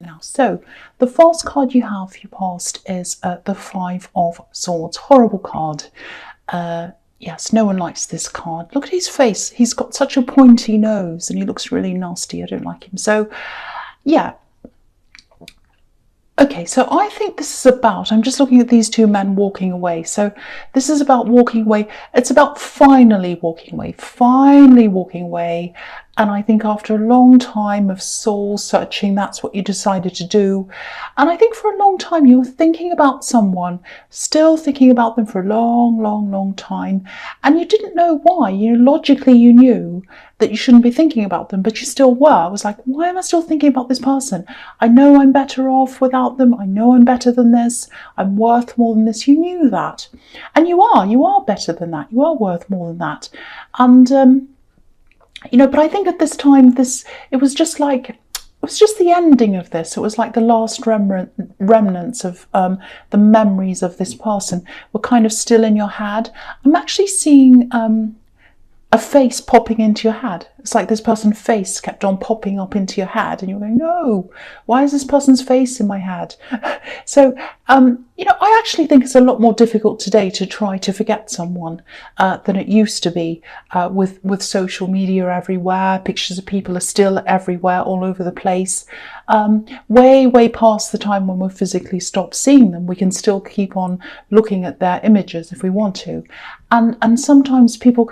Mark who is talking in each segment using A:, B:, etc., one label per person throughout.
A: now. So the false card you have for your past is the Five of Swords. Horrible card. Yes, no one likes this card. Look at his face. He's got such a pointy nose and he looks really nasty. I don't like him. So yeah. Okay, so I think this is about, I'm just looking at these two men walking away. So this is about walking away. It's about finally walking away. And I think after a long time of soul searching, that's what you decided to do. And I think for a long time you were thinking about someone, still thinking about them for a long time. And you didn't know why. Logically you knew that you shouldn't be thinking about them, but you still were. I was like, why am I still thinking about this person? I know I'm better off without them. I know I'm better than this. I'm worth more than this. You knew that. And you are better than that. You are worth more than that. And, but I think at this time, it was just the ending of this. It was like the last remnants of the memories of this person were kind of still in your head. I'm actually seeing a face popping into your head. It's like this person's face kept on popping up into your head and you're going, no, why is this person's face in my head? So, I actually think it's a lot more difficult today to try to forget someone than it used to be with social media everywhere. Pictures of people are still everywhere, all over the place. Way past the time when we'll physically stop seeing them. We can still keep on looking at their images if we want to. And sometimes people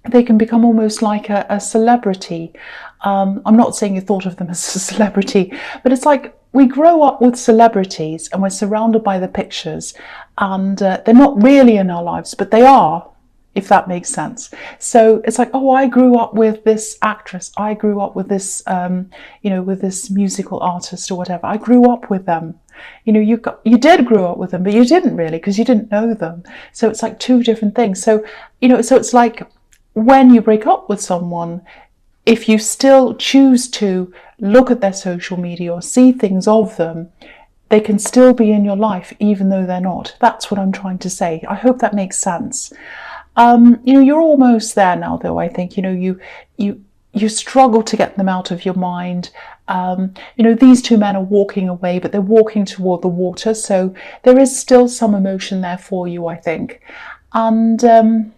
A: they can become almost like a celebrity. I'm not saying you thought of them as a celebrity, but it's like we grow up with celebrities and we're surrounded by the pictures and they're not really in our lives, but they are, if that makes sense. So it's like, oh, I grew up with this actress. I grew up with this, with this musical artist or whatever. I grew up with them. You did grow up with them, but you didn't really because you didn't know them. So it's like two different things. So, so it's like when you break up with someone, if you still choose to look at their social media or see things of them, they can still be in your life even though they're not. That's what I'm trying to say. I hope that makes sense. You're almost there now, though. I think, you struggle to get them out of your mind. These two men are walking away, but they're walking toward the water. So there is still some emotion there for you, I think. And,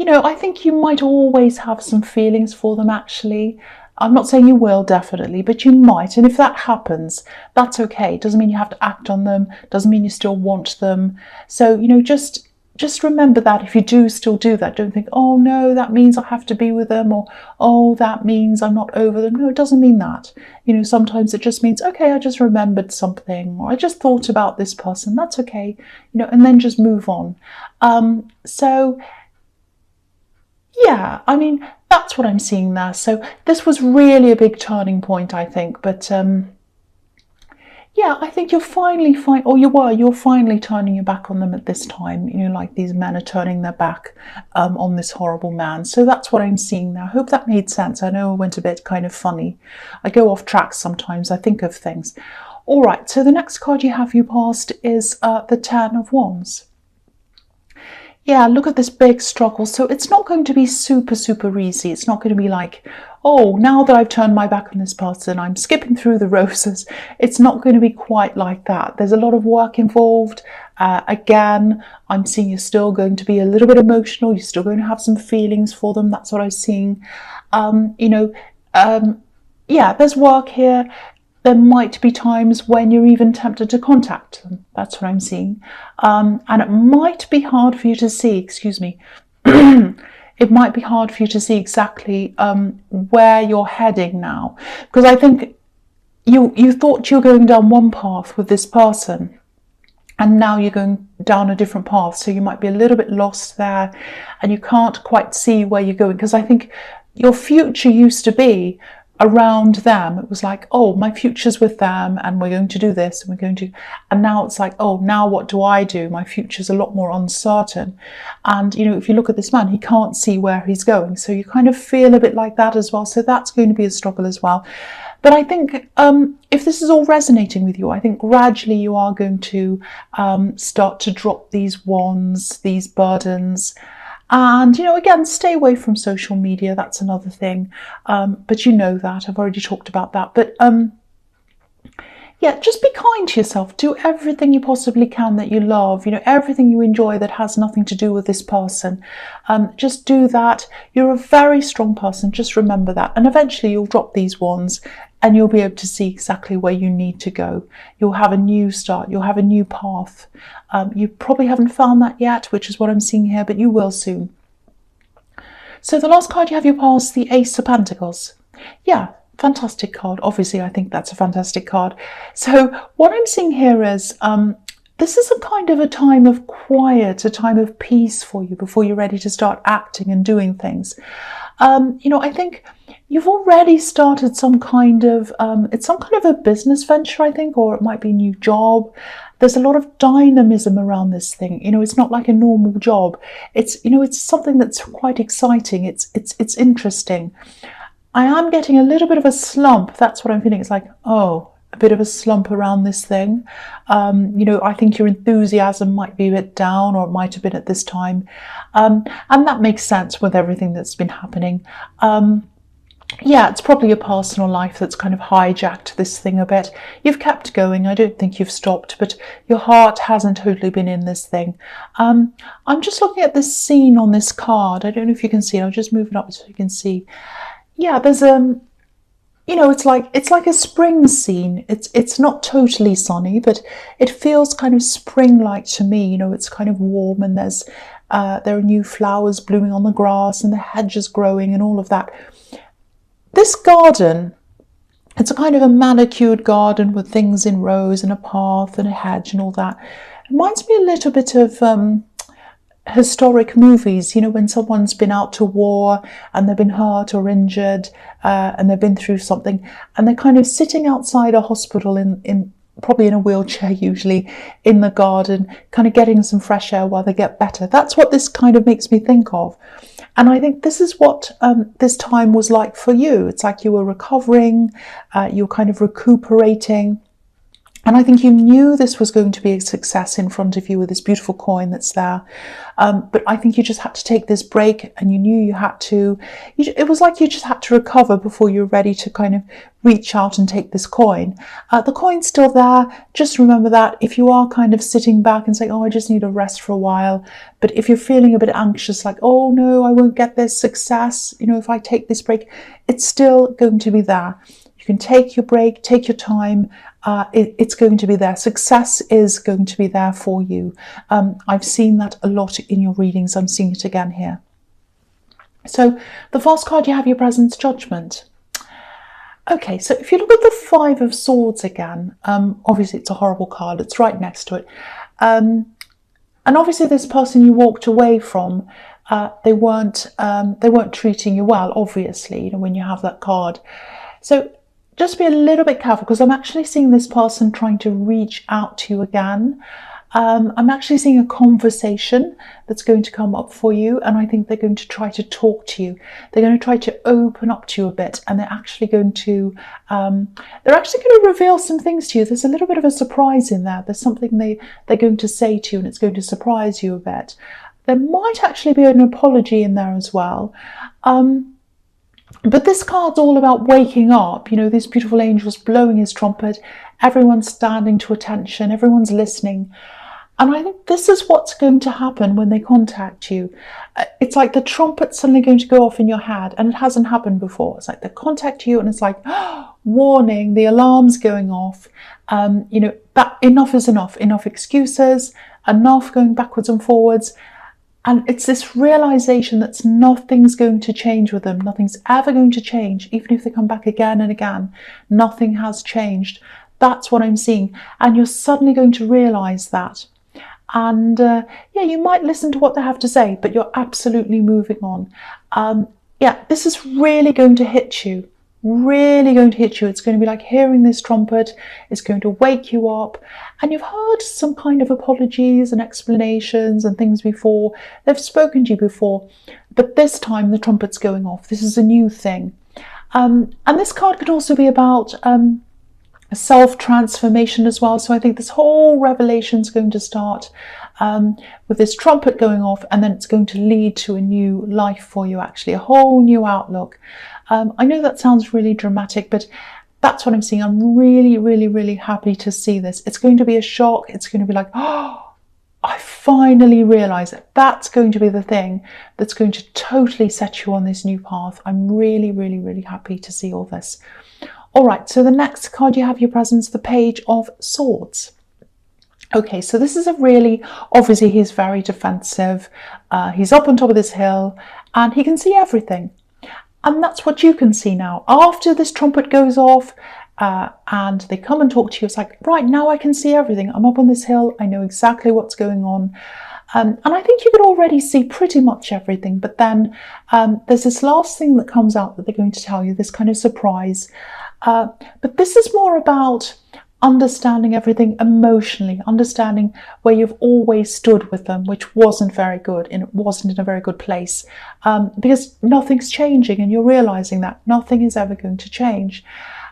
A: I think you might always have some feelings for them, actually. I'm not saying you will, definitely, but you might. And if that happens, that's okay. It doesn't mean you have to act on them. Doesn't mean you still want them. So, just remember that if you do still do that, don't think, oh no, that means I have to be with them, or oh, that means I'm not over them. No, it doesn't mean that. Sometimes it just means, okay, I just remembered something, or I just thought about this person. That's okay, and then just move on. So yeah, that's what I'm seeing there. So this was really a big turning point, I think. But yeah, I think you're finally you're finally turning your back on them at this time. Like these men are turning their back on this horrible man. So that's what I'm seeing now. I hope that made sense. I know I went a bit kind of funny. I go off track sometimes. I think of things. All right, so the next card you have for your past is the Ten of Wands. Yeah, look at this big struggle. So it's not going to be super easy. It's not going to be like, oh, now that I've turned my back on this person, I'm skipping through the roses. It's not going to be quite like that. There's a lot of work involved. Again, I'm seeing you're still going to be a little bit emotional. You're still going to have some feelings for them. That's what I'm seeing. Yeah, there's work here. There might be times when you're even tempted to contact them. That's what I'm seeing. And it might be hard for you to see, it might be hard for you to see exactly where you're heading now. Because I think you thought you were going down one path with this person, and now you're going down a different path. So you might be a little bit lost there, and you can't quite see where you're going. Because I think your future used to be around them. It was like, oh, my future's with them and we're going to do this and now it's like, oh, now what do I do? My future's a lot more uncertain. And if you look at this man, he can't see where he's going, so you kind of feel a bit like that as well. So that's going to be a struggle as well. But I think if this is all resonating with you, I think gradually you are going to start to drop these wands, these burdens, And, again, stay away from social media. That's another thing. But you know that. I've already talked about that. But yeah, just be kind to yourself. Do everything you possibly can that you love, everything you enjoy that has nothing to do with this person. Just do that. You're a very strong person. Just remember that. And eventually you'll drop these wands and you'll be able to see exactly where you need to go. You'll have a new start. You'll have a new path. You probably haven't found that yet, which is what I'm seeing here, but you will soon. So the last card you have your pile is the Ace of Pentacles. Yeah. Fantastic card. Obviously, I think that's a fantastic card. So what I'm seeing here is this is a kind of a time of quiet, a time of peace for you before you're ready to start acting and doing things. I think you've already started some kind of, it's some kind of a business venture, I think, or it might be a new job. There's a lot of dynamism around this thing. It's not like a normal job. It's something that's quite exciting. It's interesting. I am getting a little bit of a slump. That's what I'm feeling. It's like, a bit of a slump around this thing. I think your enthusiasm might be a bit down, or it might have been at this time. And that makes sense with everything that's been happening. Yeah, it's probably your personal life that's kind of hijacked this thing a bit. You've kept going. I don't think you've stopped, but your heart hasn't totally been in this thing. I'm just looking at this scene on this card. I don't know if you can see it. I'll just move it up so you can see. Yeah, there's it's like a spring scene. It's not totally sunny, but it feels kind of spring-like to me. It's kind of warm, and there are new flowers blooming on the grass, and the hedges growing, and all of that. This garden, it's a kind of a manicured garden with things in rows and a path and a hedge and all that. It reminds me a little bit of historic movies, when someone's been out to war and they've been hurt or injured and they've been through something, and they're kind of sitting outside a hospital in probably in a wheelchair, usually in the garden, kind of getting some fresh air while they get better. That's what this kind of makes me think of. And I think this is what this time was like for you. It's like you were recovering, you were kind of recuperating. And I think you knew this was going to be a success in front of you with this beautiful coin that's there. But I think you just had to take this break, and you knew you had to, it was like you just had to recover before you're ready to kind of reach out and take this coin. The coin's still there. Just remember that if you are kind of sitting back and saying, I just need a rest for a while. But if you're feeling a bit anxious, like, oh no, I won't get this success, if I take this break, it's still going to be there. You can take your break, take your time. It's going to be there. Success is going to be there for you. I've seen that a lot in your readings. I'm seeing it again here. So the first card you have your presence, Judgment. Okay, so if you look at the Five of Swords again, obviously it's a horrible card. It's right next to it. And obviously this person you walked away from, they weren't treating you well, obviously, when you have that card. So just be a little bit careful, because I'm actually seeing this person trying to reach out to you again. I'm actually seeing a conversation that's going to come up for you, and I think they're going to try to talk to you. They're going to try to open up to you a bit, and they're actually going to reveal some things to you. There's a little bit of a surprise in there. There's something they're going to say to you, and it's going to surprise you a bit. There might actually be an apology in there as well. But this card's all about waking up, these beautiful angels blowing his trumpet, everyone's standing to attention, everyone's listening. And I think this is what's going to happen when they contact you. It's like the trumpet's suddenly going to go off in your head, and it hasn't happened before. It's like they contact you and it's like, warning, the alarm's going off. That enough is enough. Enough excuses, enough going backwards and forwards. And it's this realization that nothing's going to change with them. Nothing's ever going to change. Even if they come back again and again, nothing has changed. That's what I'm seeing. And you're suddenly going to realize that. And you might listen to what they have to say, but you're absolutely moving on. This is really going to hit you. Really going to hit you. It's going to be like hearing this trumpet. It's going to wake you up. And you've heard some kind of apologies and explanations and things before. They've spoken to you before. But this time the trumpet's going off. This is a new thing. And this card could also be about self-transformation as well. So I think this whole revelation is going to start. with this trumpet going off, and then it's going to lead to a new life for you, actually, a whole new outlook. I know that sounds really dramatic, but that's what I'm seeing. I'm really, really, really happy to see this. It's going to be a shock. It's going to be like, oh, I finally realise that that's going to be the thing that's going to totally set you on this new path. I'm really, really, really happy to see all this. All right, so the next card you have your presence, the Page of Swords. Okay, so this is a really, obviously he's very defensive. He's up on top of this hill and he can see everything. And that's what you can see now. After this trumpet goes off, and they come and talk to you, it's like, right, now I can see everything. I'm up on this hill. I know exactly what's going on. And I think you could already see pretty much everything. But then there's this last thing that comes out that they're going to tell you, this kind of surprise. But this is more about understanding everything emotionally, understanding where you've always stood with them, which wasn't very good, and it wasn't in a very good place, because nothing's changing, and you're realizing that nothing is ever going to change.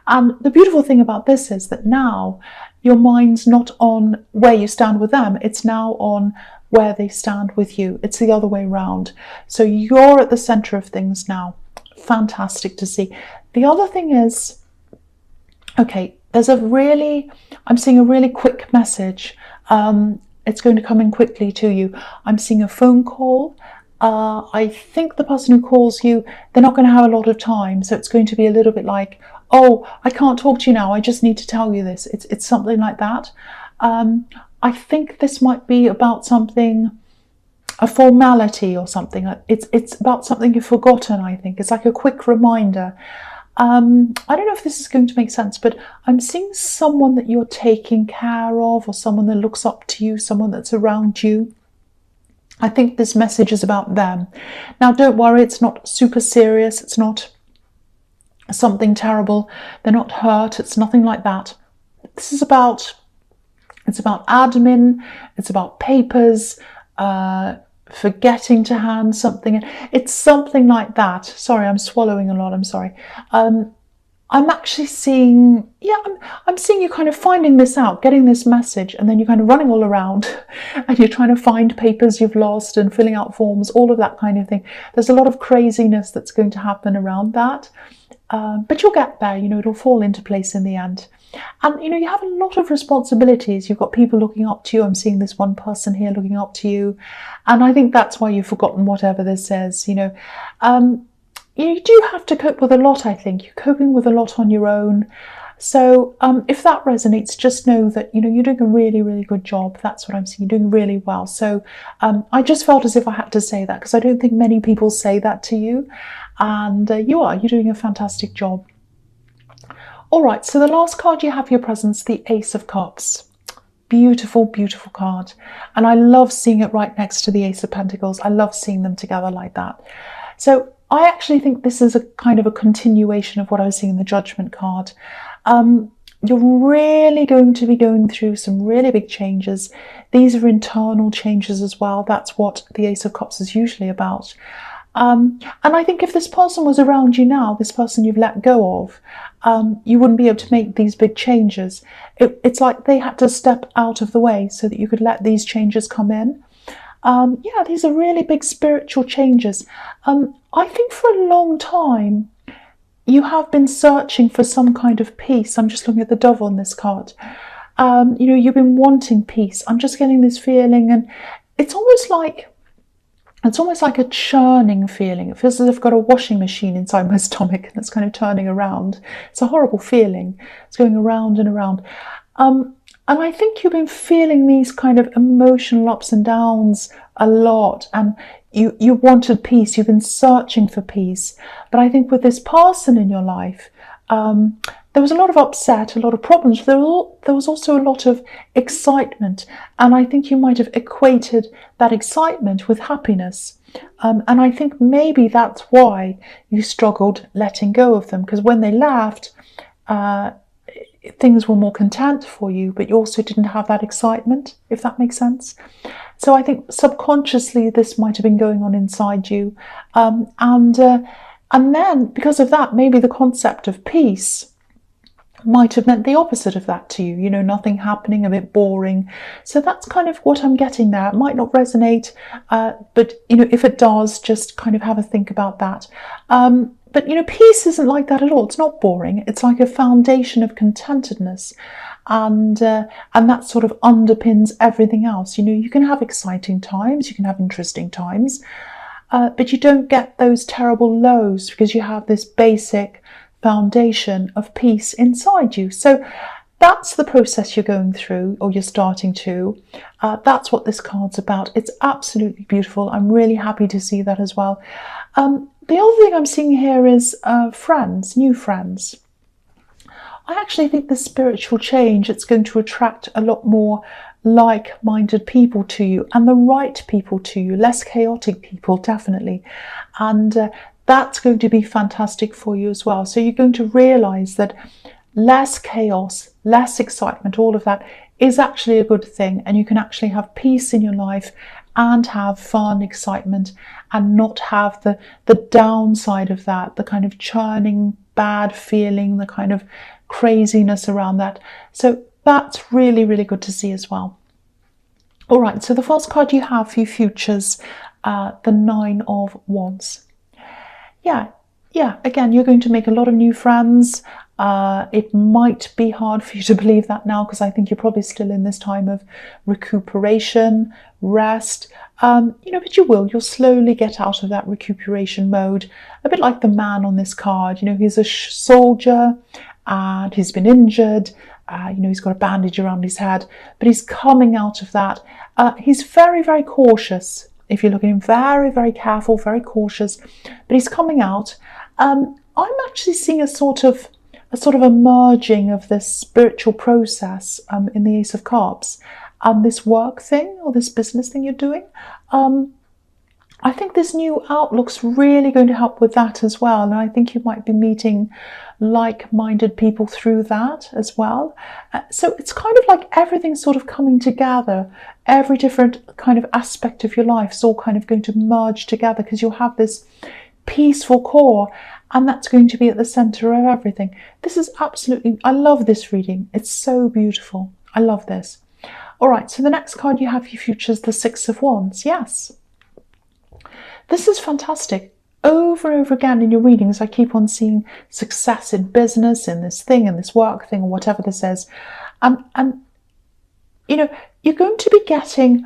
A: And the beautiful thing about this is that now your mind's not on where you stand with them, it's now on where they stand with you. It's the other way around. So you're at the center of things now. Fantastic to see. The other thing is, okay, I'm seeing a really quick message. It's going to come in quickly to you. I'm seeing a phone call. I think the person who calls you, they're not going to have a lot of time. So it's going to be a little bit like, oh, I can't talk to you now. I just need to tell you this. It's something like that. I think this might be about something, a formality or something. It's about something you've forgotten, I think. It's like a quick reminder. I don't know if this is going to make sense, but I'm seeing someone that you're taking care of, or someone that looks up to you, someone that's around you. I think this message is about them. Now, don't worry, it's not super serious. It's not something terrible. They're not hurt. It's nothing like that. This is about, it's about admin. It's about papers, forgetting to hand something. It's something like that. Sorry, I'm swallowing a lot. I'm sorry. I'm actually seeing, I'm seeing you kind of finding this out, getting this message, and then you're kind of running all around and you're trying to find papers you've lost and filling out forms, all of that kind of thing. There's a lot of craziness that's going to happen around that. But you'll get there, it'll fall into place in the end. And, you have a lot of responsibilities. You've got people looking up to you. I'm seeing this one person here looking up to you. And I think that's why you've forgotten whatever this says, You do have to cope with a lot, I think. You're coping with a lot on your own. So if that resonates, just know that, you're doing a really, really good job. That's what I'm seeing. You're doing really well. So I just felt as if I had to say that, because I don't think many people say that to you. And you're doing a fantastic job. All right, so the last card you have for your presence, the Ace of Cups. Beautiful, beautiful card. And I love seeing it right next to the Ace of Pentacles. I love seeing them together like that. So I actually think this is a kind of a continuation of what I was seeing in the Judgment card. You're really going to be going through some really big changes. These are internal changes as well. That's what the Ace of Cups is usually about. And I think if this person was around you now, this person you've let go of, you wouldn't be able to make these big changes. It's like they had to step out of the way so that you could let these changes come in. These are really big spiritual changes. I think for a long time, you have been searching for some kind of peace. I'm just looking at the Dove on this card. You've been wanting peace. I'm just getting this feeling, and it's almost like a churning feeling. It feels as if I've got a washing machine inside my stomach and it's kind of turning around. It's a horrible feeling. It's going around and around. And I think you've been feeling these kind of emotional ups and downs a lot. And you wanted peace. You've been searching for peace. But I think with this person in your life, there was a lot of upset, a lot of problems. There was also a lot of excitement. And I think you might have equated that excitement with happiness. And I think maybe that's why you struggled letting go of them. Because when they left, things were more content for you, but you also didn't have that excitement, if that makes sense. So I think subconsciously this might have been going on inside you. And then because of that, maybe the concept of peace might have meant the opposite of that to you, you know, nothing happening, a bit boring. So that's kind of what I'm getting there. It might not resonate, but, you know, if it does, just kind of have a think about that. But, you know, peace isn't like that at all. It's not boring. It's like a foundation of contentedness. And that sort of underpins everything else. You know, you can have exciting times, you can have interesting times, but you don't get those terrible lows because you have this basic foundation of peace inside you. So that's the process you're going through, or you're starting to. That's what this card's about. It's absolutely beautiful. I'm really happy to see that as well. The other thing I'm seeing here is friends, new friends. I actually think the spiritual change, it's going to attract a lot more like-minded people to you, and the right people to you, less chaotic people, definitely. And that's going to be fantastic for you as well. So you're going to realize that less chaos, less excitement, all of that is actually a good thing, and you can actually have peace in your life and have fun, excitement, and not have the downside of that, the kind of churning bad feeling, the kind of craziness around that. So that's really, really good to see as well. All right, so the first card you have for your futures, the Nine of Wands. Yeah, again, you're going to make a lot of new friends. It might be hard for you to believe that now, because I think you're probably still in this time of recuperation, rest, you know, but you'll slowly get out of that recuperation mode, a bit like the man on this card. You know, he's a soldier and he's been injured, you know, he's got a bandage around his head, but he's coming out of that. He's very, very cautious. If you look at him, very, very careful, very cautious, but he's coming out. I'm actually seeing a sort of a merging of this spiritual process in the Ace of Cups and this work thing, or this business thing you're doing. I think this new outlook's really going to help with that as well, and I think you might be meeting like-minded people through that as well. So it's kind of like everything's sort of coming together. Every different kind of aspect of your life is all kind of going to merge together, because you'll have this peaceful core, and that's going to be at the center of everything. This is absolutely, I love this reading. It's so beautiful. I love this. All right, so the next card you have for your future is the Six of Wands. Yes. This is fantastic. Over and over again in your readings, I keep on seeing success in business, in this thing, in this work thing, or whatever this is. And you know, you're going to be getting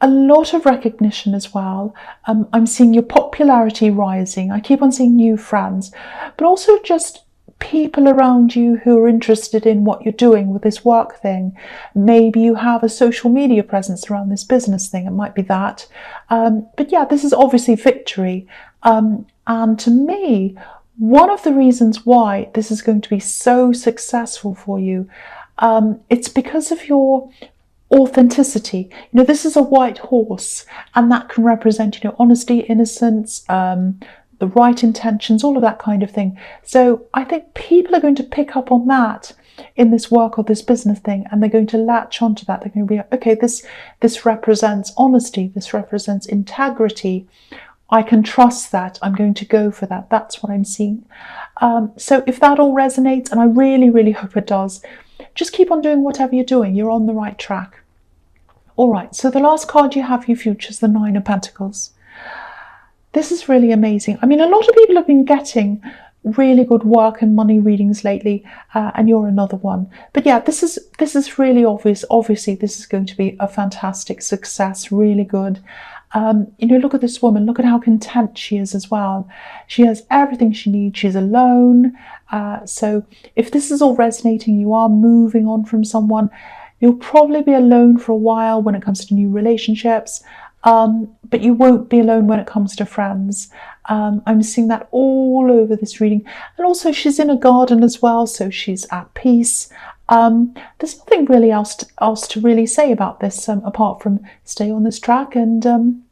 A: a lot of recognition as well. I'm seeing your popularity rising. I keep on seeing new friends, but also just people around you who are interested in what you're doing with this work thing. Maybe you have a social media presence around this business thing. It might be that. But yeah, this is obviously victory. And to me, one of the reasons why this is going to be so successful for you, it's because of your authenticity. You know, this is a white horse, and that can represent, you know, honesty, innocence, the right intentions, all of that kind of thing. So I think people are going to pick up on that in this work or this business thing, and they're going to latch onto that. They're going to be like, okay, this represents honesty, this represents integrity. I can trust that. I'm going to go for that. That's what I'm seeing. So if that all resonates, and I really, really hope it does, just keep on doing whatever you're doing. You're on the right track. All right, so the last card you have for your future is the Nine of Pentacles. This is really amazing. I mean, a lot of people have been getting really good work and money readings lately, and you're another one. But yeah, this is really obvious. Obviously, this is going to be a fantastic success, really good. You know, look at this woman. Look at how content she is as well. She has everything she needs. She's alone. So if this is all resonating, you are moving on from someone. You'll probably be alone for a while when it comes to new relationships. But you won't be alone when it comes to friends. I'm seeing that all over this reading. And also she's in a garden as well, so she's at peace. There's nothing really else to really say about this, apart from stay on this track and